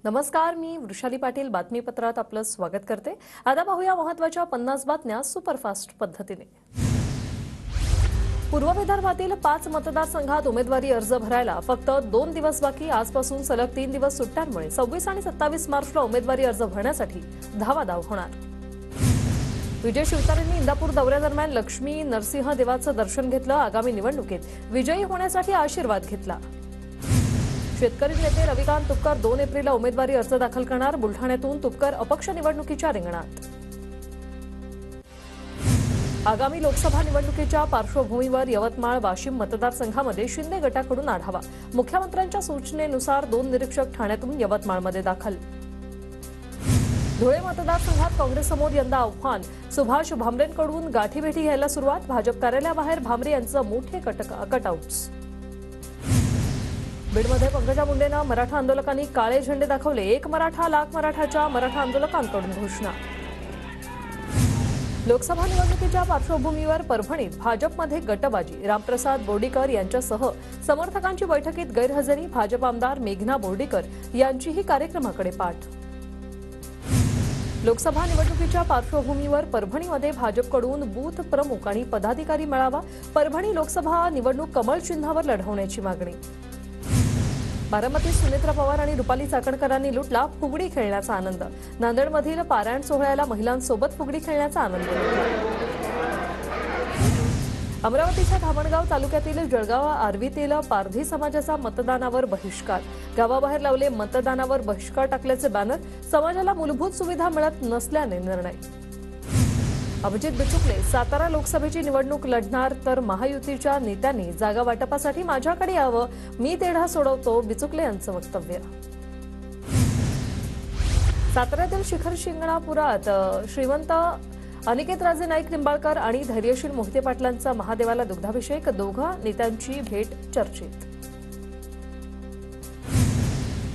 नमस्कार, मी वृषाली पाटील बातमीपत्रात आपलं स्वागत करते। आता पाहूया महत्त्वाच्या 50 बातम्या सुपरफास्ट पद्धतीने। पूर्व विदर्भातील 5 मतदारसंघात उमेदवारी अर्ज भरायला फक्त 2 दिवस बाकी। आजपासून सलग 3 दिवस सुट्ट्यांमुळे 26 आणि 27 मार्चला उमेदवारी अर्ज भरण्यासाठी धावाधाव होणार। विजय शिवतारेंनी इंदापूर दौऱ्यादरम्यान लक्ष्मी नरसिंह देवाचं दर्शन घेतलं। आगामी निवडणुकीत विजयी होण्यासाठी आशीर्वाद घेतला। शेतकरी नेते रविकांत तुपकर 2 एप्रिलला उमेदवारी अर्ज दाखल करणार। बुलढाण्यातून तुपकर अपक्ष निवडणुकीच्या रिंगणात। आगामी लोकसभा निवडणुकीच्या पार्श्वभूमीवर यवतमाळ वाशिम मतदारसंघामध्ये शिंदे गटाकडून आढावा। मुख्यमंत्र्यांच्या सूचनेनुसार 2 निरीक्षक ठाण्यातून यवतमाळमध्ये दाखल। धुळे मतदारसंघात काँग्रेससमोर यंदा आव्हान। सुभाष भामरेंकडून गाठीभेटी घ्यायला सुरुवात। भाजप कार्यालयाबाहेर भामरे यांचं मोठे कटआउट्स। बीडमध्ये पंकजा मुंडेंना मराठा आंदोलकांनी काळे झेंडे दाखवले। 1 मराठा लाख मराठाच्या मराठा आंदोलकांकडून घोषणा। लोकसभा निवडणुकीच्या पार्श्वभूमीवर परभणीत भाजपमध्ये गटबाजी। रामप्रसाद बोर्डीकर यांच्यासह समर्थकांची बैठकीत गैरहजेरी। भाजप आमदार मेघना बोर्डीकर यांचीही कार्यक्रमाकडे पाठ। लोकसभा निवडणुकीच्या पार्श्वभूमीवर परभणीमध्ये भाजपकडून बूथ प्रमुख आणि पदाधिकारी मेळावा। परभणी लोकसभा निवडणूक कमळ चिन्हावर लढवण्याची मागणी। बारामतीत सुनेत्रा पवार आणि रुपाली चाकणकरांनी लुटला फुगडी खेळण्याचा आनंद। नांदेडमधील पारायण सोहळ्याला महिलांसोबत फुगडी खेळण्याचा आनंद लुटला। अमरावतीच्या धामणगाव तालुक्यातील जळगाव आर्वीतील पारधी समाजाचा मतदानावर बहिष्कार। गावाबाहेर लावले मतदानावर बहिष्कार टाकल्याचे बॅनर। समाजाला मूलभूत सुविधा मिळत नसल्याने निर्णय। अभिजित बिचुकले सातारा लोकसभेची निवडणूक लढणार तर महायुतीच्या नेत्यांनी जागा वाटपासाठी माझ्याकडे यावं, मी तेढा सोडवतो, बिचुकले यांचं वक्तव्य। साताऱ्यातील शिखर शिंगणापुरात श्रीमंत अनिकेतराजे नाईक निंबाळकर आणि धैर्यशील मोहिते पाटलांचा महादेवाला दुग्धाभिषेक। दोघा नेत्यांची भेट चर्चेत।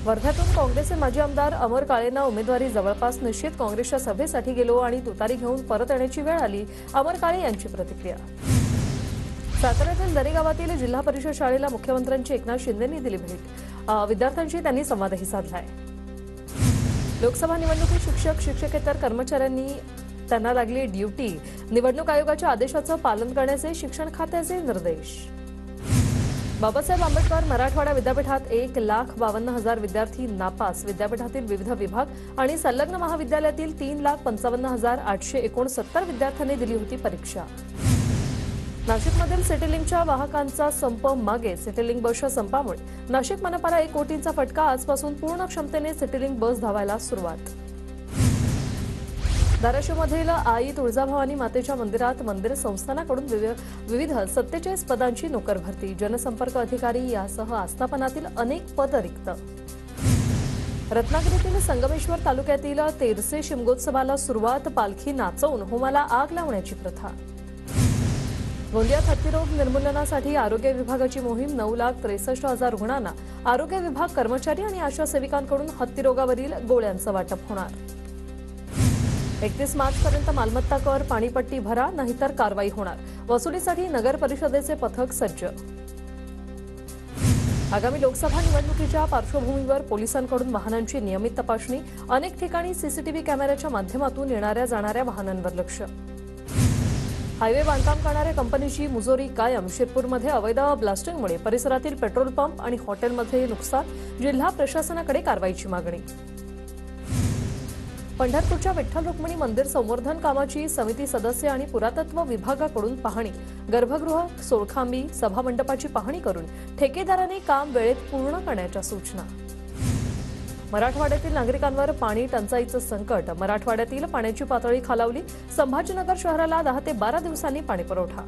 वर्ध्यातून काँग्रेसचे माजी आमदार अमर काळेंना उमेदवारी जवळपास निश्चित। काँग्रेसच्या सभेसाठी गेलो आणि तुतारी घेऊन परत येण्याची वेळ आली, अमर काळे यांची प्रतिक्रिया। साताऱ्यातील दरे गावातील जिल्हा परिषद शाळेला मुख्यमंत्र्यांची एकनाथ शिंदेंनी दिली भेट। विद्यार्थ्यांशी त्यांनी संवादही साधलाय। लोकसभा निवडणुकीत शिक्षक शिक्षकेतर कर्मचाऱ्यांनी त्यांना लागली ड्युटी। निवडणूक आयोगाच्या आदेशाचं पालन करण्याचे शिक्षण खात्याचे निर्देश। बाबासाहेब आंबेडकर मराठवाडा विद्यापीठात 1,52,000 विद्यार्थी नापास। विद्यापीठातील विविध विभाग आणि संलग्न महाविद्यालयातील 3,55,869 विद्यार्थ्यांनी दिली होती परीक्षा। नाशिकमधील सिटीलिंकच्या वाहकांचा संप मागे। सिटीलिंक बसच्या संपामुळे नाशिक मनपाला 1 कोटींचा फटका। आजपासून पूर्ण क्षमतेने सिटीलिंक बस धावायला सुरुवात। धाराशिवमधील आई तुळजाभवानी मातेच्या मंदिरात मंदिर संस्थानाकडून विविध 47 पदांची नोकर भरती। जनसंपर्क अधिकारी यासह आस्थापनातील अनेक पद रिक्त। रत्नागिरीतील संगमेश्वर तालुक्यातील तेरसे शिमगोत्सवाला सुरुवात। पालखी नाचवून होमाला आग लावण्याची प्रथा। गोंदियात हत्तीरोग निर्मूलनासाठी आरोग्य विभागाची मोहीम। 9,63,000 रुग्णांना आरोग्य विभाग कर्मचारी आणि आशा सेविकांकडून हत्तीरोगावरील गोळ्यांचं वाटप होणार। 31 मार्चपर्यंत मालमत्ता कर पाणीपट्टी भरा, नाहीतर कारवाई होणार। वसुलीसाठी नगर परिषदेचे पथक सज्ज। आगामी लोकसभा निवडणुकीच्या पार्श्वभूमीवर पोलिसांकडून वाहनांची नियमित तपासणी। अनेक ठिकाणी सीसीटीव्ही कॅमेऱ्याच्या माध्यमातून येणाऱ्या जाणाऱ्या वाहनांवर लक्ष। हायवे बांधकाम करणाऱ्या कंपनीची मुजोरी कायम। शिरपूरमध्ये अवैध ब्लास्टिंगमुळे परिसरातील पेट्रोल पंप आणि हॉटेलमध्ये नुकसान। जिल्हा प्रशासनाकडे कारवाईची मागणी। पंढरपूरच्या विठ्ठल रुक्मिणी मंदिर संवर्धन कामाची समिती सदस्य आणि पुरातत्व विभागाकडून पाहणी। गर्भगृह, सोळखांबी, सभामंडपाची पाहणी करून ठेकेदाराने काम वेळेत पूर्ण करण्याच्या सूचना। मराठवाड्यातील नागरिकांवर पाणी टंचाईचं संकट। मराठवाड्यातील पाण्याची पातळी खालावली। संभाजीनगर शहराला 10 ते 12 दिवसांनी पाणीपुरवठा।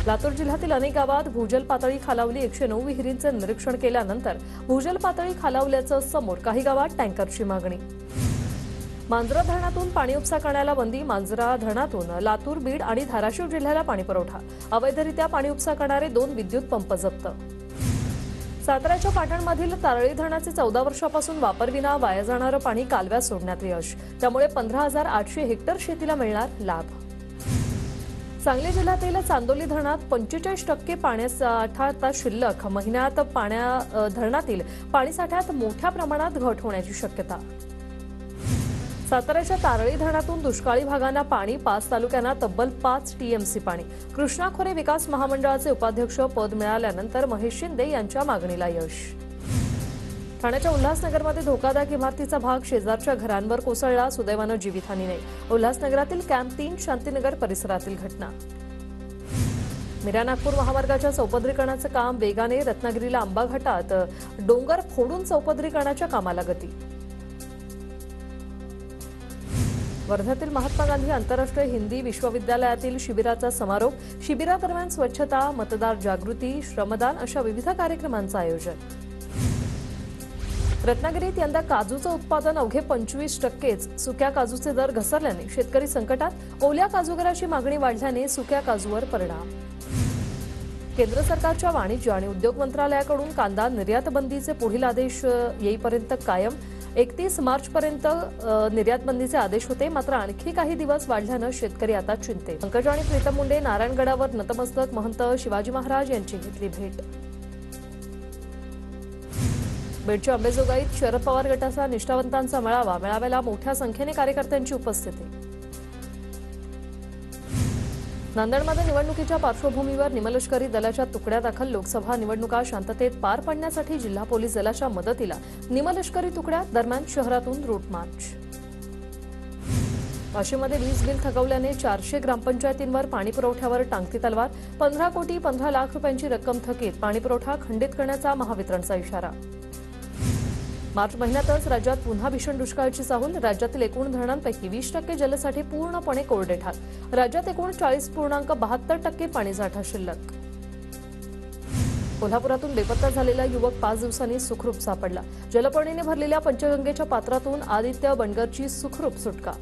लातूर जिल्ह्यातील अनेक गावात भूजल पातळी खालावली। 109 विहिरींचे निरीक्षण केल्यानंतर भूजल पातळी खालावल्याचं समोर। काही गावात टँकरची मागणी। मांजरा धरणातून पाणी उपसा करण्याला बंदी। मांजरा धरणातून लातूर, बीड आणि धाराशिव जिल्ह्याला पाणीपुरवठा। अवैधरित्या पाणी उपसा करणारे 2 विद्युत पंप जप्त। साताऱ्याच्या पाटणमधील तारळी धरणाचे 14 वर्षापासून वापरविना वाया जाणारं पाणी कालव्यात सोडण्यात यश। त्यामुळे 15,800 हेक्टर शेतीला मिळणार लाभ। सांगली जिल्ह्यातील चांदोली धरणात 45% पाण्यासाठा आता शिल्लक. महिन्यात धरणातील पाणीसाठ्यात मोठ्या प्रमाणात घट होण्याची शक्यता. साताऱ्याच्या तारळी धरणातून दुष्काळी भागांना पाणी. 5 तालुक्यांना तब्बल 5 टीएमसी पाणी. कृष्णा खोरे विकास महामंडळाचे उपाध्यक्ष पद मिळाल्यानंतर महेश शिंदे यांच्या मागणीला यश. ठाण्याच्या उल्हासनगरमध्ये धोकादायक इमारतीचा भाग शेजारच्या घरांवर कोसळला. सुदैवानं जीवितहानी नाही. उल्हासनगरातील कॅम्प 3 शांतीनगर परिसरातील घटना. मिरा नागपूर महामार्गाच्या चौपदरीकरणाचं काम वेगाने. रत्नागिरीला आंबा घाटात डोंगर फोडून चौपदरीकरणाच्या कामाला गती. वर्ध्यातील महात्मा गांधी आंतरराष्ट्रीय हिंदी विश्वविद्यालयातील शिबिराचा समारोप. शिबिरादरम्यान स्वच्छता, मतदार जागृती, श्रमदान अशा विविध कार्यक्रमांचं आयोजन. रत्नागिरीत यंदा काजूचं उत्पादन अवघे 25%च. सुक्या काजूचे दर घसरल्याने शेतकरी संकटात. ओल्या काजूगराची मागणी वाढल्याने सुक्या काजूवर परिणाम. केंद्र सरकारच्या वाणिज्य आणि उद्योग मंत्रालयाकडून कांदा निर्यात बंदीचे पुढील आदेश येईपर्यंत कायम. 31 मार्चपर्यंत निर्यात बंदीचे आदेश होते, मात्र आणखी काही दिवस वाढल्यानं शेतकरी आता चिंतेत. पंकज आणि प्रीतम मुंडे नारायणगडावर नतमस्तक. महंत शिवाजी महाराज यांची घेतली भेट. बीडच्या अंबेजोगाईत शरद पवार गटाचा निष्ठावंतांचा मेळावा. मेळाव्याला मोठ्या संख्येने कार्यकर्त्यांची उपस्थिती. नांदेडमध्ये निवडणुकीच्या पार्श्वभूमीवर निमलष्करी दलाच्या तुकड्या दाखल. लोकसभा निवडणुका शांततेत पार पाडण्यासाठी जिल्हा पोलीस दलाच्या मदतीला निमलष्करी तुकड्या. दरम्यान शहरातून रूट मार्च. वाशीमध्ये वीज बिल थकवल्याने 400 ग्रामपंचायतींवर पाणीपुरवठ्यावर टांगती तलवार. 15 कोटी 15 लाख रुपयांची रक्कम थकीत. पाणीपुरवठा खंडित करण्याचा महावितरणचा इशारा. मार्च महिन्यातच राज्यात पुन्हा भीषण दुष्काळाची चाहूल. राज्यातील एकूण धरणांपैकी 20% जलसाठे पूर्णपणे कोरडे ठार. राज्यात एकूण 40.72% पाणीसाठा शिल्लक. कोल्हापुरातून बेपत्ता झालेला युवक 5 दिवसांनी सुखरूप सापडला. जलपर्णीने भरलेल्या पंचगंगेच्या पात्रातून आदित्य बनगरची सुखरूप सुटका.